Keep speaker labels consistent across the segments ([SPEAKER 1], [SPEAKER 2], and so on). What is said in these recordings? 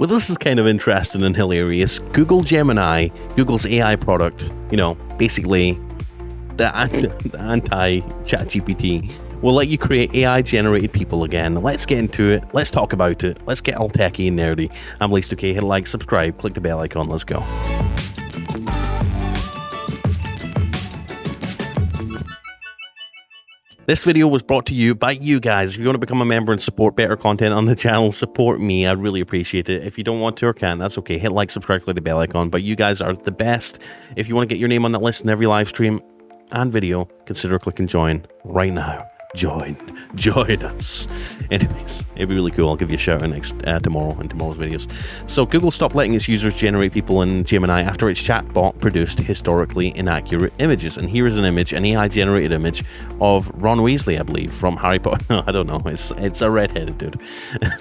[SPEAKER 1] Well, this is kind of interesting and hilarious. Google Gemini, Google's AI product, basically the anti-ChatGPT, will let you create AI-generated people again. Let's get into it. Let's talk about it. Let's get all techie and nerdy. I'm Least OK. Hit like, subscribe, click the bell icon. Let's go. This video was brought to you by you guys. If you want to become a member and support better content on the channel, support me. I'd really appreciate it. If you don't want to or can, that's okay. Hit like, subscribe, click the bell icon. But you guys are the best. If you want to get your name on that list in every live stream and video, consider clicking join right now. Join us. Anyways, it'd be really cool. I'll give you a shout out tomorrow in tomorrow's videos. So Google stopped letting its users generate people in Gemini after its chatbot produced historically inaccurate images. And here is an image, an AI generated image of Ron Weasley, I believe, from Harry Potter. No, I don't know. It's a redheaded dude.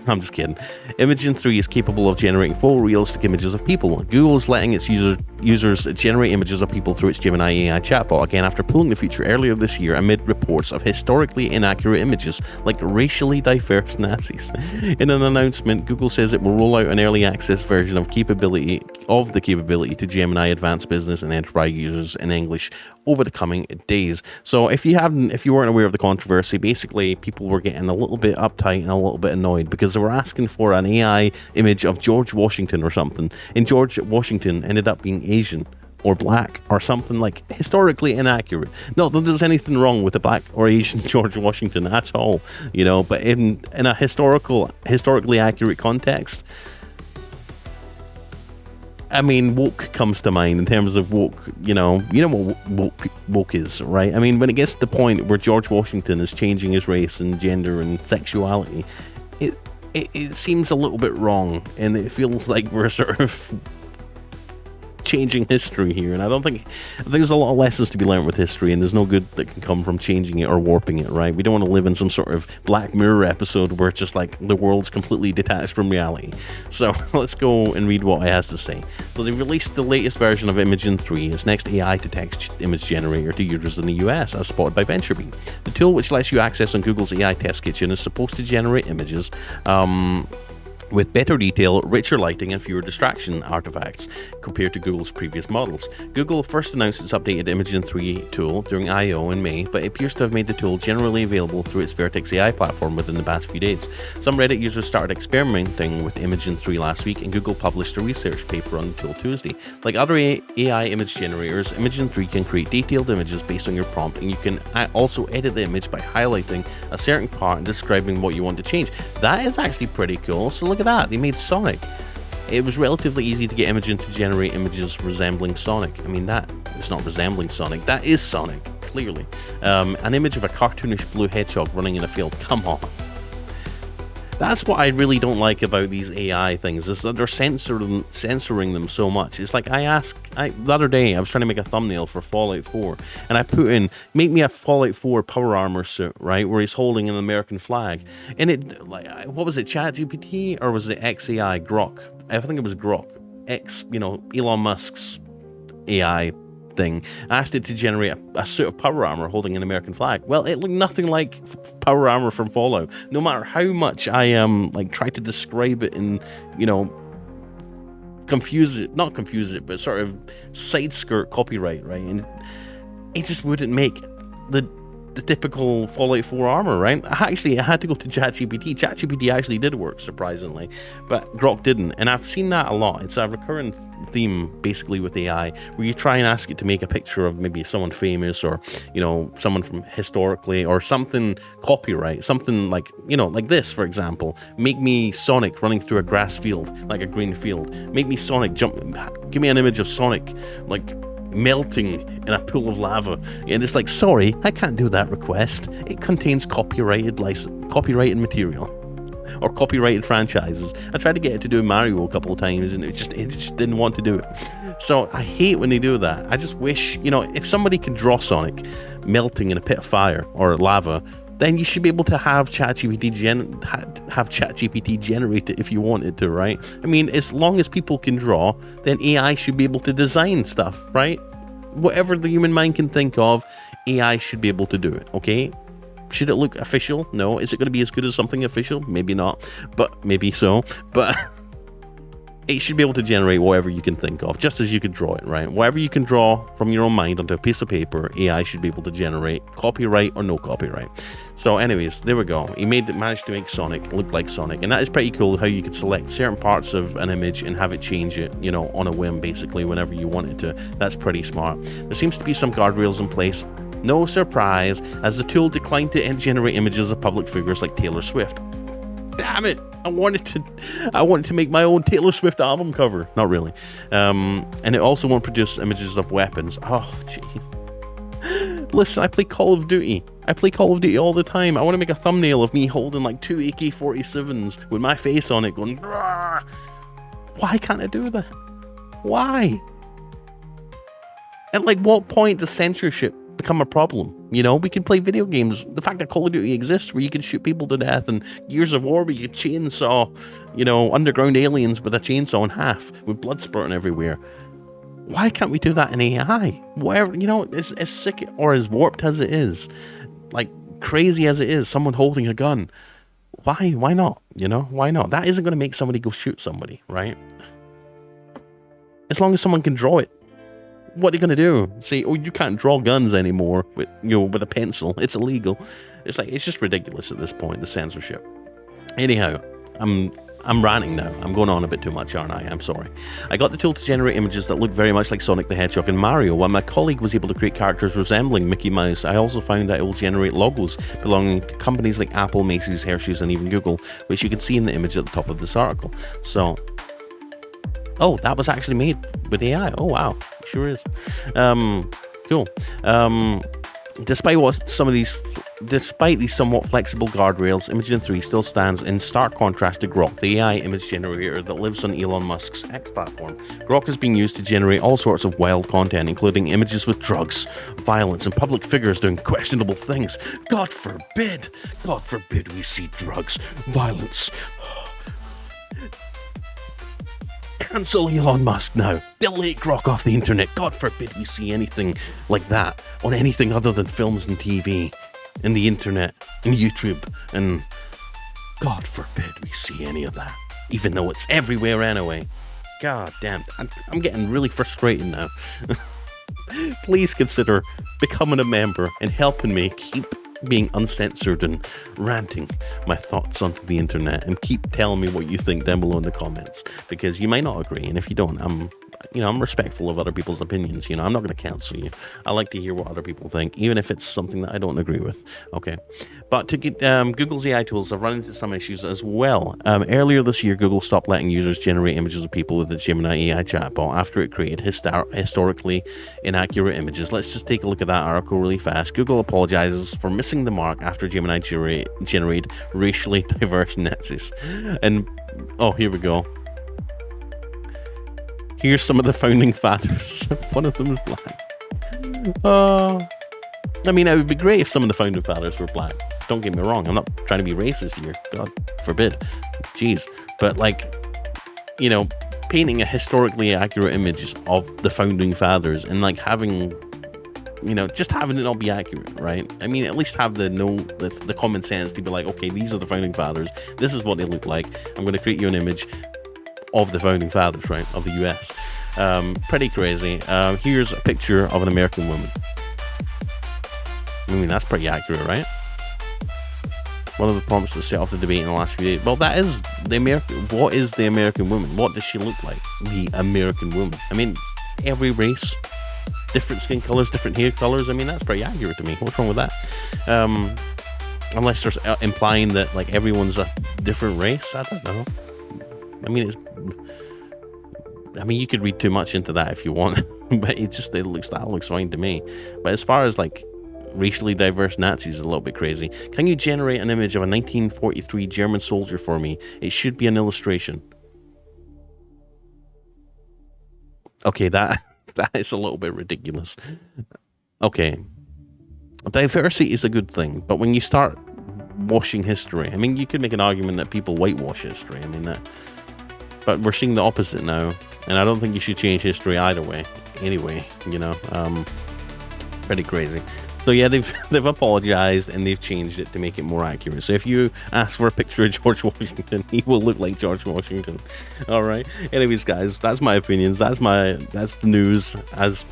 [SPEAKER 1] I'm just kidding. Imagen 3 is capable of generating full realistic images of people. Google is letting its users generate images of people through its Gemini AI chatbot again after pulling the feature earlier this year amid reports of historically inaccurate images like racially diverse Nazis. In an announcement, Google says it will roll out an early access version of the capability to Gemini Advanced Business and Enterprise users in English over the coming days. So if you weren't aware of the controversy, basically people were getting a little bit uptight and a little bit annoyed because they were asking for an AI image of George Washington or something, and George Washington ended up being Asian or black or something like historically inaccurate. Not that there's anything wrong with a black or Asian George Washington at all, but in a historically accurate context, I mean, woke comes to mind in terms of woke, you know what woke is, right? I mean, when it gets to the point where George Washington is changing his race and gender and sexuality, it seems a little bit wrong, and it feels like we're sort of changing history here, and I think there's a lot of lessons to be learned with history, and there's no good that can come from changing it or warping it, right? We don't want to live in some sort of Black Mirror episode where it's just like the world's completely detached from reality. So let's go and read what it has to say. So they released the latest version of Imagen 3, its next AI to text image generator, to users in the US, as spotted by VentureBeat. The tool, which lets you access on Google's AI test kitchen, is supposed to generate images with better detail, richer lighting, and fewer distraction artifacts compared to Google's previous models. Google first announced its updated Imagen 3 tool during I/O in May, but it appears to have made the tool generally available through its Vertex AI platform within the past few days. Some Reddit users started experimenting with Imagen 3 last week, and Google published a research paper on the tool Tuesday. Like other AI image generators, Imagen 3 can create detailed images based on your prompt, and you can also edit the image by highlighting a certain part and describing what you want to change. That is actually pretty cool. So look at that, they made Sonic. It was relatively easy to get Imagen to generate images resembling Sonic. I mean, that it's not resembling Sonic, that is Sonic, clearly. An image of a cartoonish blue hedgehog running in a field, come on. That's what I really don't like about these AI things, is that they're censoring them so much. It's like the other day I was trying to make a thumbnail for Fallout 4, and I put in, make me a Fallout 4 power armor suit, right, where he's holding an American flag. And it, like, what was it, ChatGPT, or was it XAI, Grok? I think it was Grok. Elon Musk's AI thing. I asked it to generate a suit of power armor holding an American flag. Well, it looked nothing like power armor from Fallout. No matter how much I try to describe it and not confuse it, but sort of side skirt copyright, right? And it just wouldn't make the typical Fallout 4 armor, right? I had to go to ChatGPT. ChatGPT actually did work, surprisingly, but Grok didn't. And I've seen that a lot. It's a recurrent theme, basically, with AI, where you try and ask it to make a picture of maybe someone famous or, someone from historically or something copyright, something like, like this, for example. Make me Sonic running through a grass field, like a green field. Make me Sonic jump. Give me an image of Sonic, like, melting in a pool of lava, and it's like, sorry, I can't do that request. It contains copyrighted material or copyrighted franchises. I tried to get it to do Mario a couple of times, and it just didn't want to do it. So I hate when they do that. I just wish, if somebody can draw Sonic melting in a pit of fire or lava, then you should be able to have ChatGPT generate it if you wanted to, right? I mean, as long as people can draw, then AI should be able to design stuff, right? Whatever the human mind can think of, AI should be able to do it, okay? Should it look official? No. Is it going to be as good as something official? Maybe not, but maybe so. But it should be able to generate whatever you can think of, just as you could draw it, right? Whatever you can draw from your own mind onto a piece of paper, AI should be able to generate, copyright or no copyright. So anyways, there we go. He managed to make Sonic look like Sonic, and that is pretty cool, how you could select certain parts of an image and have it change it, you know, on a whim, basically, whenever you want it to. That's pretty smart. There seems to be some guardrails in place. No surprise, as the tool declined to generate images of public figures like Taylor Swift. Damn it! I wanted to make my own Taylor Swift album cover. Not really. And it also won't produce images of weapons. Oh, gee. Listen, I play Call of Duty. I play Call of Duty all the time. I want to make a thumbnail of me holding like 2 AK-47s with my face on it going, "Rah!" Why can't I do that? Why? At like what point does censorship become a problem? You know, we can play video games. The fact that Call of Duty exists where you can shoot people to death, and Gears of War where you can chainsaw, you know, underground aliens with a chainsaw in half with blood spurting everywhere. Why can't we do that in AI? Where, you know, as sick or as warped as it is, like crazy as it is, someone holding a gun. Why not? You know, why not? That isn't going to make somebody go shoot somebody, right? As long as someone can draw it. What are they going to do? Say, oh, you can't draw guns anymore with, you know, with a pencil. It's illegal. It's like, it's just ridiculous at this point, the censorship. Anyhow, I'm ranting now. I'm going on a bit too much, aren't I? I'm sorry. I got the tool to generate images that look very much like Sonic the Hedgehog and Mario, while my colleague was able to create characters resembling Mickey Mouse. I also found that it will generate logos belonging to companies like Apple, Macy's, Hershey's, and even Google, which you can see in the image at the top of this article. So, oh, that was actually made with AI. Oh, wow. Sure is. Cool. Despite these somewhat flexible guardrails, Imagen 3 still stands in stark contrast to Grok, the AI image generator that lives on Elon Musk's X platform. Grok is being used to generate all sorts of wild content, including images with drugs, violence, and public figures doing questionable things. God forbid we see drugs, violence. Cancel Elon Musk now. Delete Grok off the internet. God forbid we see anything like that on anything other than films and TV and the internet and YouTube. And God forbid we see any of that, even though it's everywhere anyway. God damn. I'm getting really frustrated now. Please consider becoming a member and helping me keep being uncensored and ranting my thoughts onto the internet, and keep telling me what you think down below in the comments, because you might not agree, and if you don't, I'm respectful of other people's opinions. You know, I'm not going to cancel you. I like to hear what other people think, even if it's something that I don't agree with. Okay, but to get Google's AI tools have run into some issues as well. Earlier this year, Google stopped letting users generate images of people with its Gemini AI chatbot after it created historically inaccurate images. Let's just take a look at that article really fast. Google apologizes for missing the mark after Gemini generated racially diverse Nazis. And oh, here we go. Here's some of the founding fathers. One of them is black. I mean, it would be great if some of the founding fathers were black. Don't get me wrong. I'm not trying to be racist here. God forbid. Jeez. But like, you know, painting a historically accurate image of the founding fathers and like having, you know, just having it not be accurate, right? I mean, at least have the common sense to be like, okay, these are the founding fathers. This is what they look like. I'm going to create you an image of the founding fathers, right, of the US. Pretty crazy. Here's a picture of an American woman. I mean, that's pretty accurate, right? One of the prompts to set off the debate in the last few days. Well, that is the American. What is the American woman? What does she look like? The American woman. I mean, every race, different skin colors, different hair colors. I mean, that's pretty accurate to me. What's wrong with that? Unless there's implying that like everyone's a different race. I don't know. I mean, you could read too much into that if you want, but that looks fine to me. But as far as like racially diverse Nazis, is a little bit crazy. Can you generate an image of a 1943 German soldier for me? It should be an illustration. Okay, that is a little bit ridiculous. Okay, diversity is a good thing, but when you start washing history, I mean, you could make an argument that people whitewash history. I mean that. But we're seeing the opposite now, and I don't think you should change history either way. Anyway, you know, pretty crazy. So yeah, they've apologized and they've changed it to make it more accurate. So if you ask for a picture of George Washington, he will look like George Washington. All right. Anyways, guys, that's my opinions. That's the news as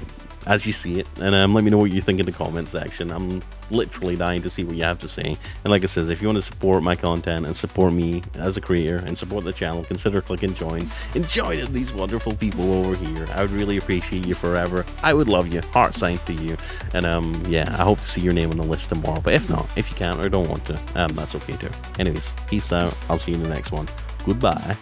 [SPEAKER 1] you see it. And let me know what you think in the comment section. I'm literally dying to see what you have to say. And like I said, if you want to support my content and support me as a creator and support the channel, consider clicking join and joining these wonderful people over here. I would really appreciate you forever. I would love you. Heart sign to you. And yeah, I hope to see your name on the list tomorrow. But if not, if you can't or don't want to, that's okay too. Anyways, peace out. I'll see you in the next one. Goodbye.